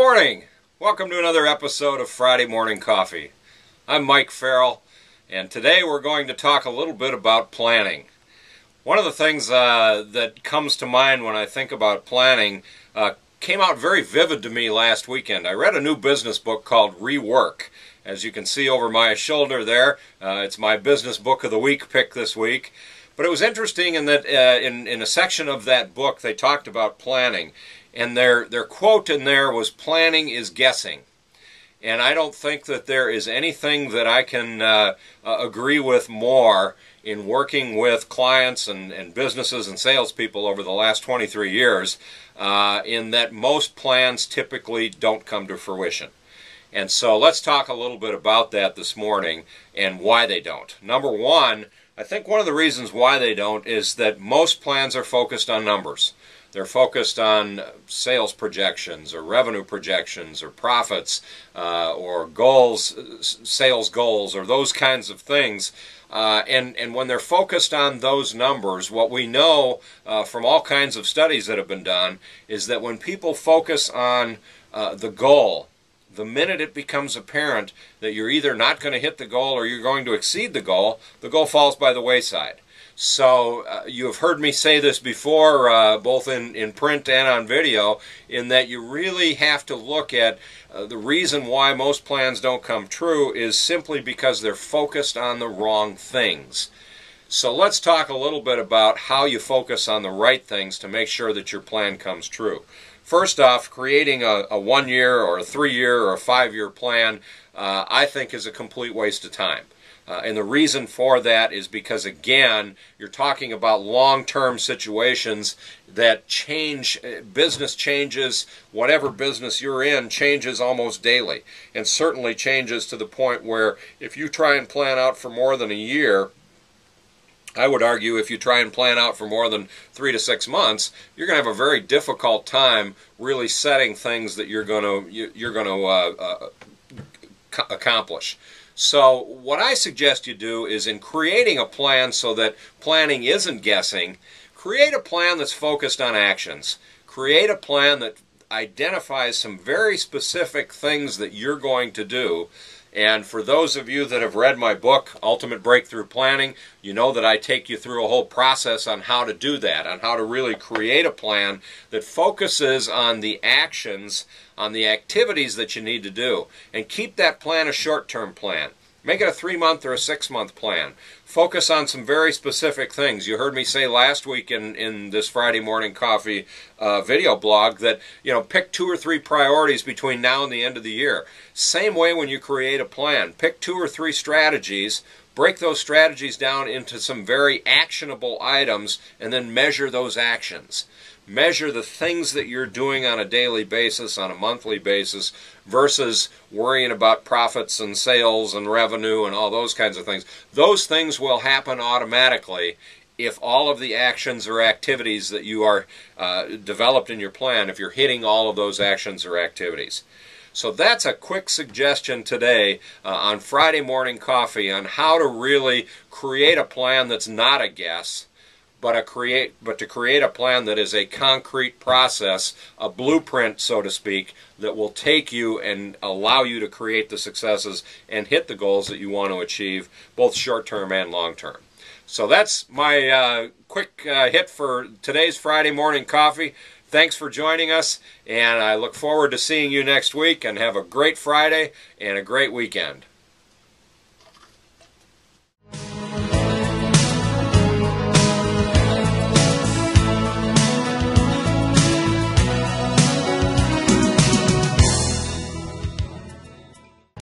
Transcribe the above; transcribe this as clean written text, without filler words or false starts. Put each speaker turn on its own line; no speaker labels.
morning. Welcome to another episode of Friday Morning Coffee. I'm Mike Ferrell, and today we're going to talk a little bit about planning. One of the things that comes to mind when I think about planning came out very vivid to me last weekend. I read a new business book called Rework. As you can see over my shoulder there, it's my business book of the week pick this week. But it was interesting in that in a section of that book they talked about planning. And their quote in there was, "Planning is guessing." And I don't think that there is anything that I can agree with more in working with clients and businesses and salespeople over the last 23 years, in that most plans typically don't come to fruition. And so let's talk a little bit about that this morning and why they don't. Number one, I think one of the reasons why they don't is that most plans are focused on numbers. They're focused on sales projections or revenue projections or profits or goals, sales goals, or those kinds of things. And when they're focused on those numbers, what we know from all kinds of studies that have been done is that when people focus on the goal, the minute it becomes apparent that you're either not going to hit the goal or you're going to exceed the goal falls by the wayside. So you have heard me say this before, both in print and on video, in that you really have to look at the reason why most plans don't come true is simply because they're focused on the wrong things. So let's talk a little bit about how you focus on the right things to make sure that your plan comes true. First off, creating a 1 year or a 3 year or a 5 year plan, I think is a complete waste of time. And the reason for that is because, again, you're talking about long-term situations that change. Business changes, whatever business you're in changes almost daily, and certainly changes to the point where if you try and plan out for more than a year, I would argue if you try and plan out for more than 3 to 6 months, you're going to have a very difficult time really setting things that you're going to accomplish. So what I suggest you do is, in creating a plan so that planning isn't guessing, create a plan that's focused on actions. Create a plan that identifies some very specific things that you're going to do. And for those of you that have read my book, Ultimate Breakthrough Planning, you know that I take you through a whole process on how to do that, on how to really create a plan that focuses on the actions, on the activities that you need to do. And keep that plan a short-term plan. Make it a 3-month or a 6-month plan. Focus on some very specific things. You heard me say last week in this Friday Morning Coffee video blog that, pick 2 or 3 priorities between now and the end of the year. Same way when you create a plan. Pick 2 or 3 strategies, break those strategies down into some very actionable items, and then measure those actions. Measure the things that you're doing on a daily basis, on a monthly basis, versus worrying about profits and sales and revenue and all those kinds of things. Those things will happen automatically if all of the actions or activities that you are developed in your plan, if you're hitting all of those actions or activities. So that's a quick suggestion today on Friday Morning Coffee on how to really create a plan that's not a guess, but to create a plan that is a concrete process, a blueprint, so to speak, that will take you and allow you to create the successes and hit the goals that you want to achieve, both short-term and long-term. So that's my quick hit for today's Friday Morning Coffee. Thanks for joining us, and I look forward to seeing you next week, and have a great Friday and a great weekend.